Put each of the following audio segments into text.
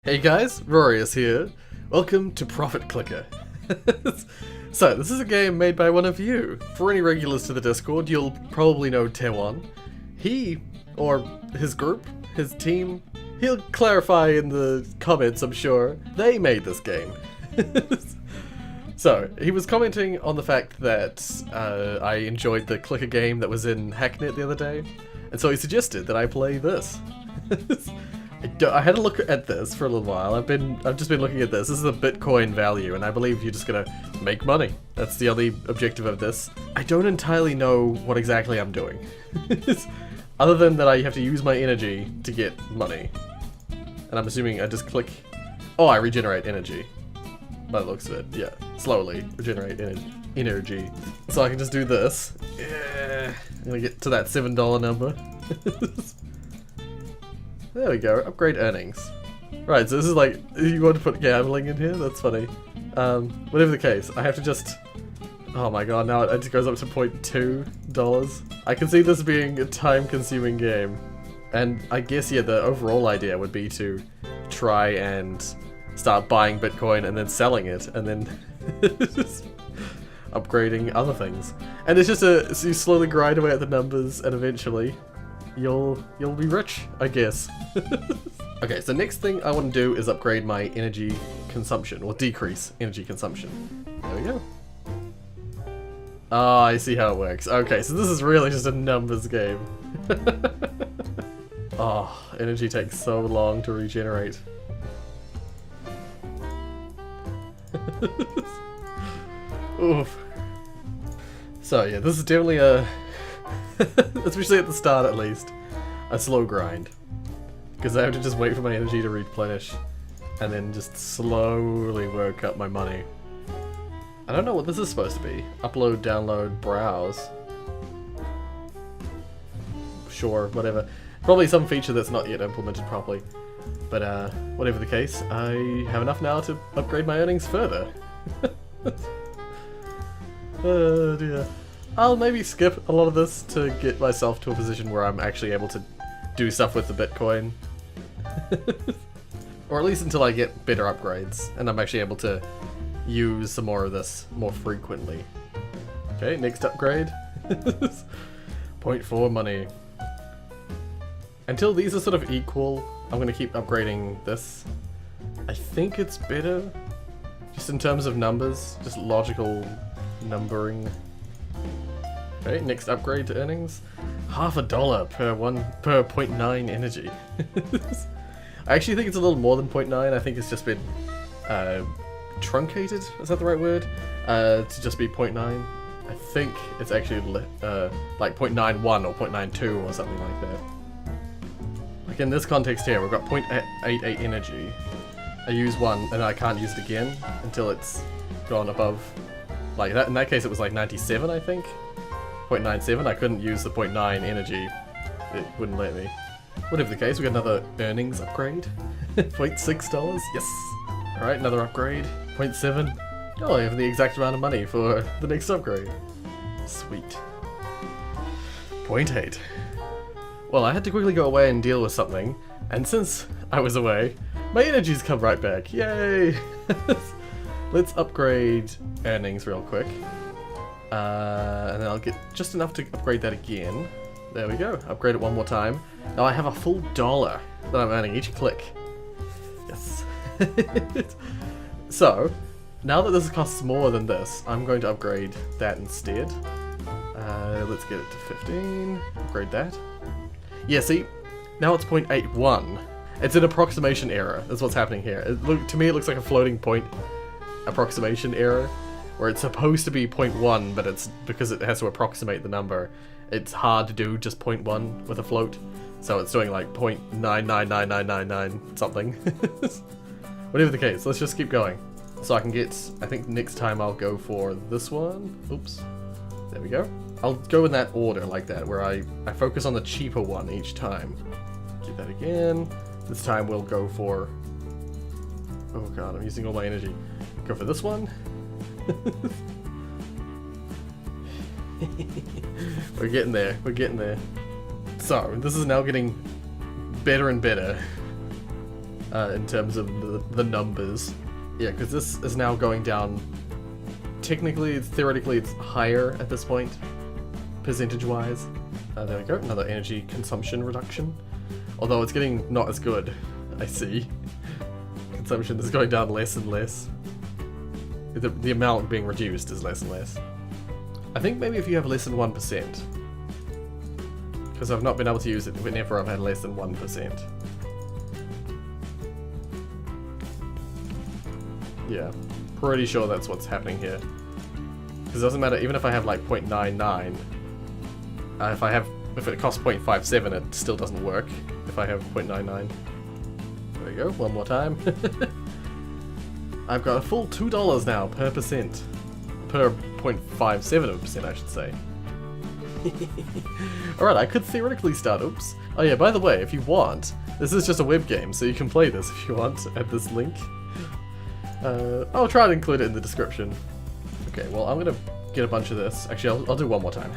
Hey guys, Rorius here. Welcome to Profit Clicker. So, this is a game made by one of you. For any regulars to the Discord, you'll probably know Tewon. He, or his group, his team, he'll clarify in the comments, I'm sure. They made this game. So, he was commenting on the fact that I enjoyed the clicker game that was in Hacknet the other day, and so he suggested that I play this. I had a look at this for a little while. I've just been looking at this. This is the Bitcoin value, and I believe you're just gonna make money. That's the only objective of this. I don't entirely know what exactly I'm doing, other than that I have to use my energy to get money. And I'm assuming I just click. Oh, I regenerate energy. By the looks of it, yeah, slowly regenerate energy. So I can just do this. Yeah, I'm gonna get to that $7 number. There we go, upgrade earnings. Right, so this is like, you want to put gambling in here? That's funny. Whatever the case, I have to just... Oh my god, now it just goes up to $0.2. I can see this being a time-consuming game. And I guess, yeah, the overall idea would be to try and start buying Bitcoin and then selling it, and then just upgrading other things. And it's just so you slowly grind away at the numbers, and eventually you'll be rich, I guess. Okay, so next thing I want to do is upgrade my energy consumption, or decrease energy consumption. There we go. Ah, I see how it works. Okay, so this is really just a numbers game. Oh, energy takes so long to regenerate. Oof. So yeah, this is definitely a... especially at the start at least, a slow grind. Because I have to just wait for my energy to replenish, and then just slowly work up my money. I don't know what this is supposed to be. Upload, download, browse. Sure, whatever. Probably some feature that's not yet implemented properly. But whatever the case, I have enough now to upgrade my earnings further. Oh dear. I'll maybe skip a lot of this to get myself to a position where I'm actually able to do stuff with the Bitcoin. Or at least until I get better upgrades and I'm actually able to use some more of this more frequently. Okay, next upgrade. 0.4 money. Until these are sort of equal, I'm going to keep upgrading this. I think it's better, just in terms of numbers, just logical numbering. Okay, next upgrade to earnings. $0.50 per 0.9 energy. I actually think it's a little more than 0.9. I think it's just been truncated, is that the right word? To just be 0.9. I think it's actually like 0.91 or 0.92 or something like that. Like in this context here, we've got 0.88 energy. I use one and I can't use it again until it's gone above, like that. In that case it was like 97, I think. 0.97, I couldn't use the 0.9 energy. It wouldn't let me. Whatever the case, we got another earnings upgrade. $0.6, yes. Alright, another upgrade. 0.7. Oh, I have the exact amount of money for the next upgrade. Sweet. 0.8. Well, I had to quickly go away and deal with something, and since I was away, my energy's come right back. Yay! Let's upgrade earnings real quick. And then I'll get just enough to upgrade that again. There we go. Upgrade it one more time. Now I have a full $1 that I'm earning each click. Yes. So, now that this costs more than this, I'm going to upgrade that instead. Let's get it to 15. Upgrade that. Yeah, see? Now it's 0.81. It's an approximation error. That's what's happening here. To me, it looks like a floating point approximation error, where it's supposed to be 0.1, but it's because it has to approximate the number. It's hard to do just 0.1 with a float, so it's doing like 0.999999 something. Whatever the case, let's just keep going. So I can get, I think next time I'll go for this one. Oops. There we go. I'll go in that order like that, where I focus on the cheaper one each time. Get that again. This time we'll go for... Oh god, I'm using all my energy. Go for this one. We're getting there, we're getting there. So, this is now getting better and better. in terms of the numbers. Yeah, because this is now going down. Technically, theoretically, it's higher at this point, percentage-wise. There we go, another energy consumption reduction. Although it's getting not as good, I see. Consumption is going down less and less. The amount being reduced is less and less. I think maybe if you have less than 1%. Because I've not been able to use it whenever I've had less than 1%. Yeah, pretty sure that's what's happening here. Because it doesn't matter, even if I have like 0.99, if it costs 0.57, it still doesn't work if I have 0.99. There we go, one more time. I've got a full $2 now per percent. Per 0.57%, I should say. Alright, I could theoretically start, oops. Oh yeah, by the way, if you want, this is just a web game, so you can play this if you want at this link. I'll try to include it in the description. Okay, well, I'm gonna get a bunch of this. Actually, I'll do one more time.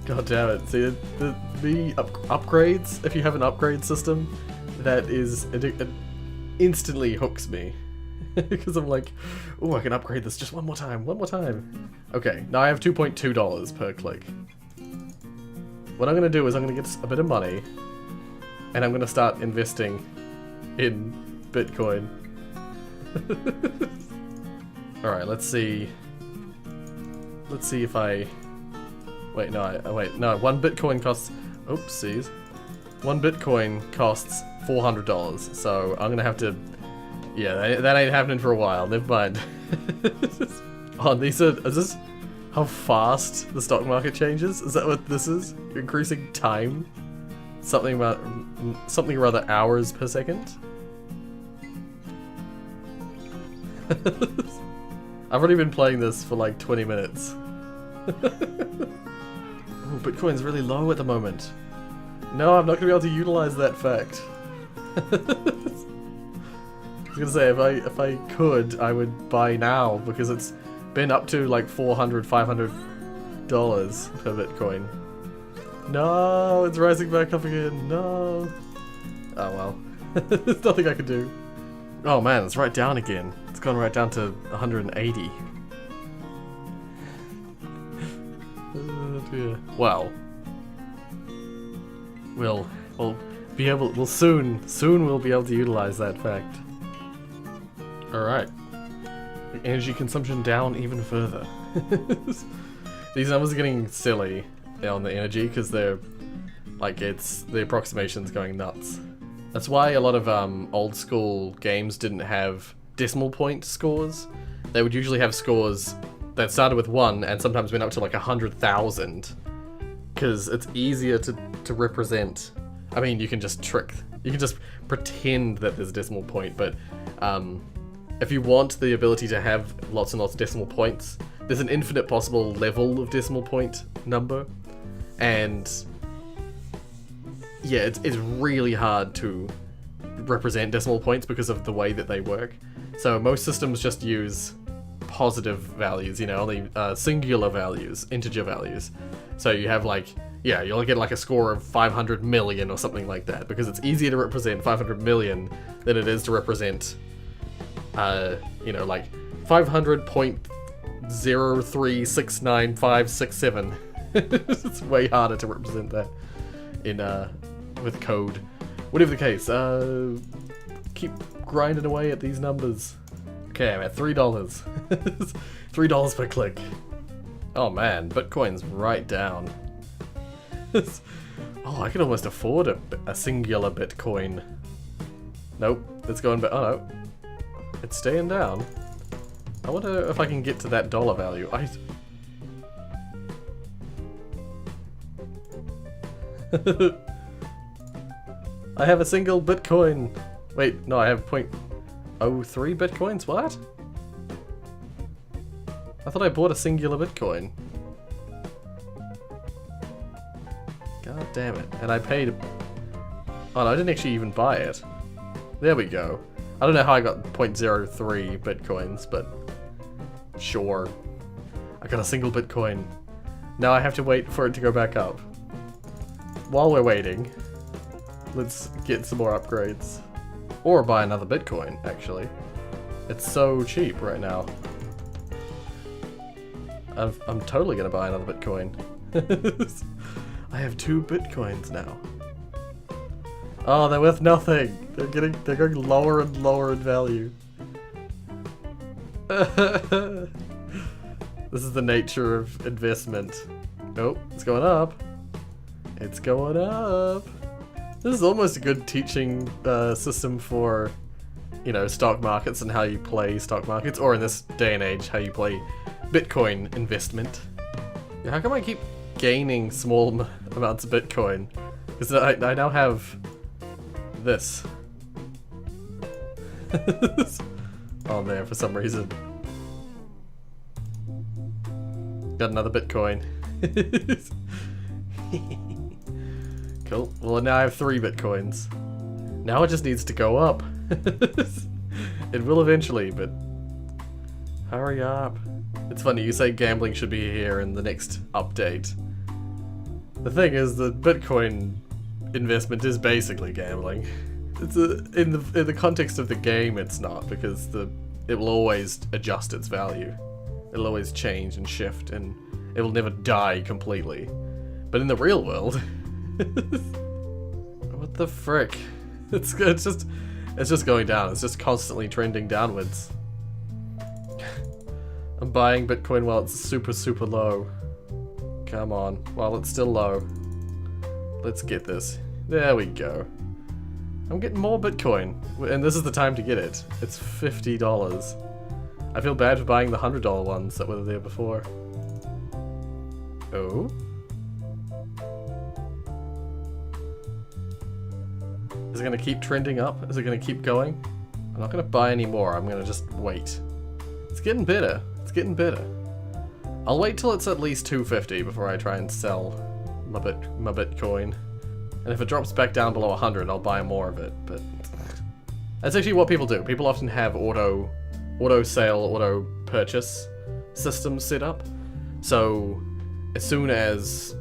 God damn it. See, the upgrades, if you have an upgrade system, that is, it instantly hooks me. Because I'm like, oh, I can upgrade this just one more time. Okay, now I have $2.2 per click. What I'm gonna do is I'm gonna get a bit of money, and I'm gonna start investing in Bitcoin. Alright, let's see. Let's see if I... Wait, no, no, one Bitcoin costs... Oopsies. One Bitcoin costs $400, so I'm gonna have to... Yeah, that ain't happening for a while, never mind. Oh, these are... Is this how fast the stock market changes? Is that what this is? Increasing time? Something or other hours per second? I've already been playing this for like 20 minutes. Oh, Bitcoin's really low at the moment. No, I'm not going to be able to utilize that fact. I was gonna say, if I could, I would buy now, because it's been up to like $400, $500 per Bitcoin. No, it's rising back up again. No. Oh well. There's nothing I can do. Oh man, it's right down again. It's gone right down to 180. Oh dear. Well, we'll soon we'll be able to utilize that fact. Alright. Energy consumption down even further. These numbers are getting silly on the energy because they're like the approximation's going nuts. That's why a lot of old school games didn't have decimal point scores. They would usually have scores that started with 1 and sometimes went up to like 100,000. Because it's easier to represent. I mean, you can just pretend that there's a decimal point, but if you want the ability to have lots and lots of decimal points, there's an infinite possible level of decimal point number, and yeah, it's really hard to represent decimal points because of the way that they work. So most systems just use positive values, you know, only singular values, integer values. So you have like, yeah, you'll get like a score of 500 million or something like that, because it's easier to represent 500 million than it is to represent you know, like 500.0369567. It's way harder to represent that in with code. Whatever the case, keep grinding away at these numbers. Okay, I'm at $3. $3 per click. Oh man, Bitcoin's right down. Oh, I can almost afford a singular Bitcoin. Nope, it's going back. Oh no. It's staying down. I wonder if I can get to that dollar value. I have a single Bitcoin. Wait, no, I have 0.03 Bitcoins? What? I thought I bought a singular Bitcoin. God damn it. And I paid... Oh no, I didn't actually even buy it. There we go. I don't know how I got 0.03 Bitcoins, but sure. I got a single Bitcoin. Now I have to wait for it to go back up. While we're waiting, let's get some more upgrades. Or buy another Bitcoin, actually. It's so cheap right now. I'm totally gonna buy another Bitcoin. I have 2 Bitcoins now. Oh, they're worth nothing. They're going lower and lower in value. This is the nature of investment. Oh, it's going up. It's going up. This is almost a good teaching system for, you know, stock markets and how you play stock markets, or in this day and age, how you play Bitcoin investment. How come I keep gaining small amounts of Bitcoin? Because I now have this on there for some reason. Got another Bitcoin. Cool. Well, now I have 3 Bitcoins. Now it just needs to go up. It will eventually, but hurry up. It's funny, you say gambling should be here in the next update. The thing is, the Bitcoin investment is basically gambling. It's in the context of the game, it's not, because it will always adjust its value. It'll always change and shift, and it will never die completely. But in the real world, what the frick? It's just going down. It's just constantly trending downwards. I'm buying Bitcoin while it's super, super low. Come on, while it's still low. Let's get this. There we go. I'm getting more Bitcoin, and this is the time to get it. It's $50. I feel bad for buying the $100 ones that were there before. Oh? Is it gonna keep trending up? Is it gonna keep going? I'm not gonna buy any more, I'm gonna just wait. It's getting better. It's getting better. I'll wait till it's at least 250 before I try and sell my Bitcoin. And if it drops back down below 100, I'll buy more of it, but that's actually what people do. People often have auto sale, auto purchase systems set up. So as soon as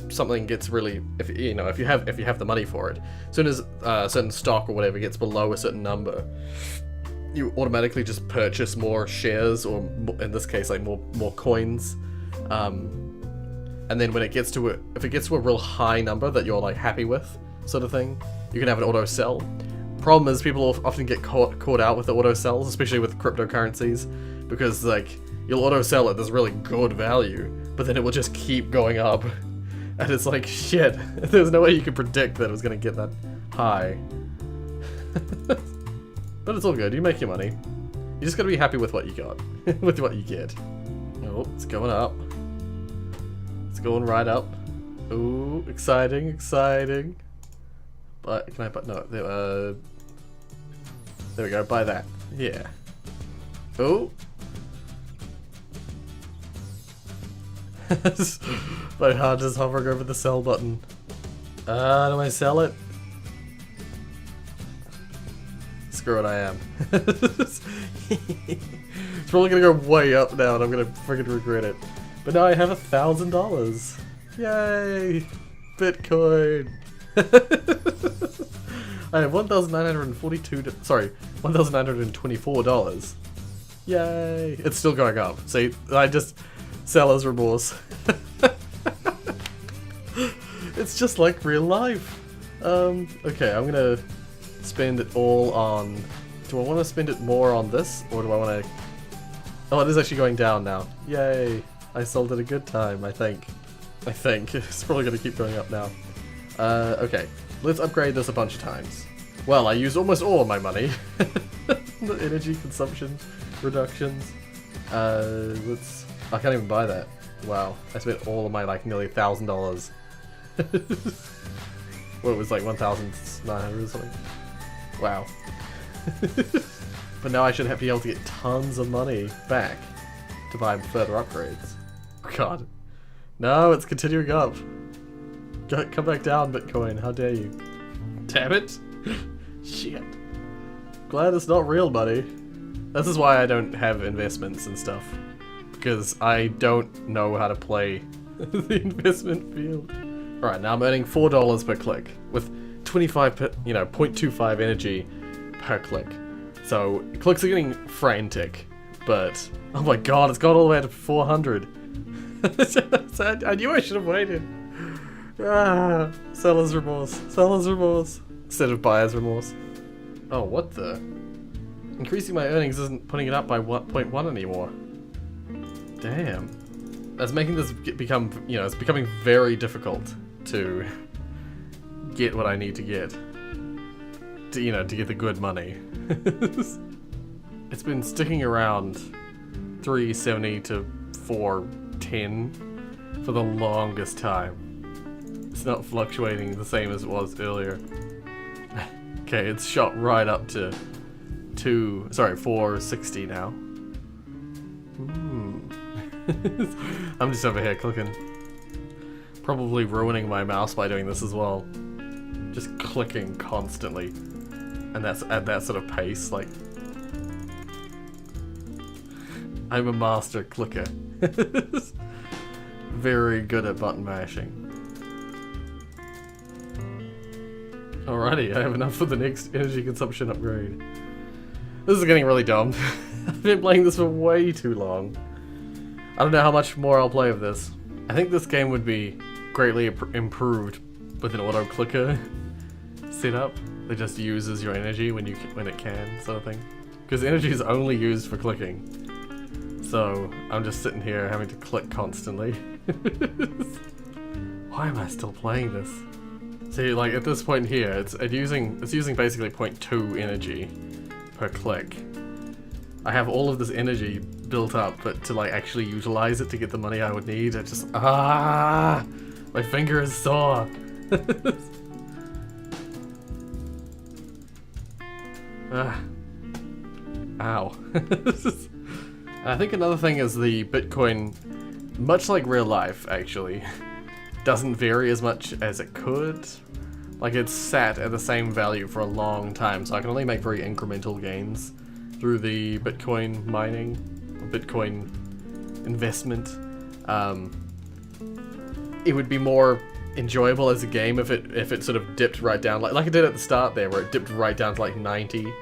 something gets really, if you have the money for it, as soon as a certain stock or whatever gets below a certain number, you automatically just purchase more shares, or in this case, like more coins. And then when it gets to if it gets to a real high number that you're like happy with, sort of thing, you can have an auto sell. Problem is, people often get caught out with the auto sells, especially with cryptocurrencies, because like you'll auto sell at this really good value, but then it will just keep going up, and it's like shit. There's no way you could predict that it was gonna get that high. But it's all good. You make your money. You just gotta be happy with what you got, with what you get. Oh, it's going up. It's going right up. Ooh, exciting, exciting. But can I buy? No, there we go. Buy that. Yeah. Oh. My heart is hovering over the sell button. Do I sell it? Screw it, I am. It's probably gonna go way up now, and I'm gonna freaking regret it. But now I have $1,000. Yay! Bitcoin. I have $1,924. Yay! It's still going up. See, I just seller's remorse. It's just like real life. Okay, I'm gonna spend it all on. Do I want to spend it more on this, or do I want to? Oh, it is actually going down now. Yay! I sold at a good time, I think. It's probably going to keep going up now. Okay, let's upgrade this a bunch of times. Well, I used almost all of my money. The energy consumption reductions. I can't even buy that. Wow, I spent all of my, like, nearly $1,000. Well, it was like 1,900 or something. Wow. But now I should be able to get tons of money back to buy further upgrades. God. No, it's continuing up. Come back down, Bitcoin. How dare you. Damn it. Shit. Glad it's not real money. This is why I don't have investments and stuff. Because I don't know how to play the investment field. Alright, now I'm earning $4 per click. With 0.25 energy, per click. So clicks are getting frantic, but oh my god, it's got all the way to 400. I knew I should have waited. Ah, seller's remorse. Seller's remorse. Instead of buyer's remorse. Oh, what the? Increasing my earnings isn't putting it up by 0.1 anymore. Damn. That's making this become, you know, it's becoming very difficult to get what I need to get. To, you know, to get the good money. It's been sticking around 370 to 410 for the longest time. It's not fluctuating the same as it was earlier. Okay, it's shot right up to 460 now. I'm just over here clicking. Probably ruining my mouse by doing this as well. Just clicking constantly. And that's at that sort of pace, like... I'm a master clicker. Very good at button mashing. Alrighty, I have enough for the next energy consumption upgrade. This is getting really dumb. I've been playing this for way too long. I don't know how much more I'll play of this. I think this game would be greatly improved with an auto clicker setup that just uses your energy when it can, sort of thing. Because energy is only used for clicking. So I'm just sitting here having to click constantly. Why am I still playing this? See, like at this point here, it's using basically 0.2 energy per click. I have all of this energy built up, but to like actually utilize it to get the money I would need, I just my finger is sore. Ow. I think another thing is the Bitcoin, much like real life actually, doesn't vary as much as it could. Like it's sat at the same value for a long time, so I can only make very incremental gains through the Bitcoin mining, Bitcoin investment. It would be more enjoyable as a game if it sort of dipped right down, like it did at the start there, where it dipped right down to like $90,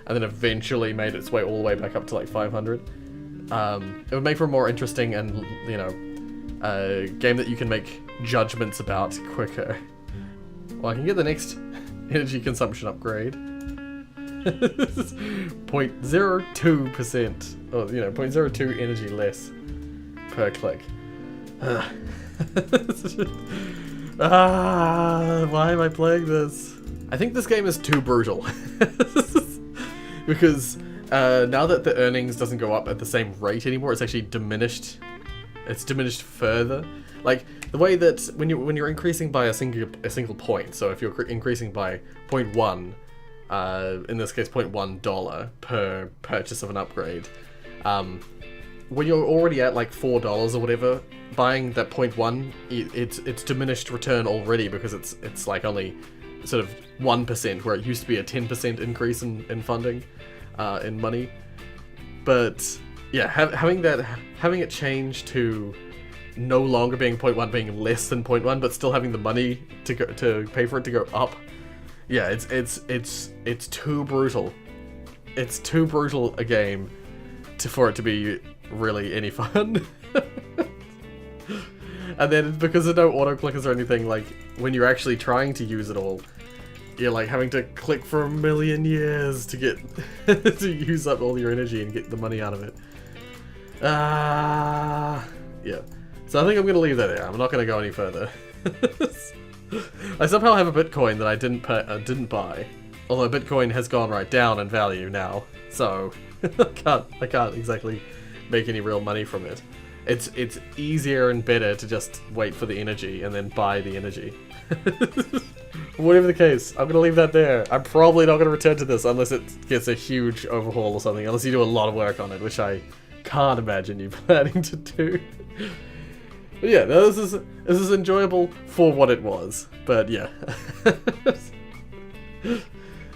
and then eventually made its way all the way back up to like 500. It would make for a more interesting and, you know, a game that you can make judgments about quicker. Well, I can get the next energy consumption upgrade. 0.02%, or, you know, 0.02 energy less per click. Why am I playing this? I think this game is too brutal. Because now that the earnings doesn't go up at the same rate anymore, it's actually diminished. It's diminished further. Like the way that when you're increasing by a single point, so if you're increasing by 0.1, in this case $0.1 per purchase of an upgrade, when you're already at like $4 or whatever, buying that 0.1, it's diminished return already, because it's like only sort of 1%, where it used to be a 10% increase in funding, in money. But yeah, having it change to no longer being 0.1, being less than 0.1, but still having the money to pay for it to go up. Yeah, it's too brutal. It's too brutal a game for it to be really any fun. And then because of no auto clickers or anything, like when you're actually trying to use it all, you're like having to click for a million years to get to use up all your energy and get the money out of it. Yeah. So I think I'm gonna leave that there. I'm not gonna go any further. I somehow have a Bitcoin that I didn't buy, although Bitcoin has gone right down in value now, so I can't exactly make any real money from it. It's easier and better to just wait for the energy and then buy the energy. Whatever the case, I'm gonna leave that there. I'm probably not gonna return to this unless it gets a huge overhaul or something, unless you do a lot of work on it, which I can't imagine you planning to do. But yeah, no, this is enjoyable for what it was. But yeah.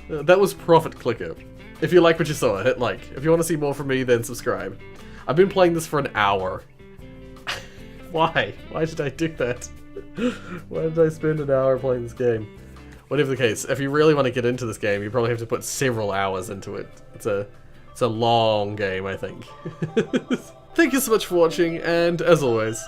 That was Profit Clicker. If you like what you saw, hit like. If you want to see more from me, then subscribe. I've been playing this for an hour. Why? Why did I do that? Why did I spend an hour playing this game? whatever the case, if you really want to get into this game, you probably have to put several hours into it. It's a long game, I think. Thank you so much for watching, and as always,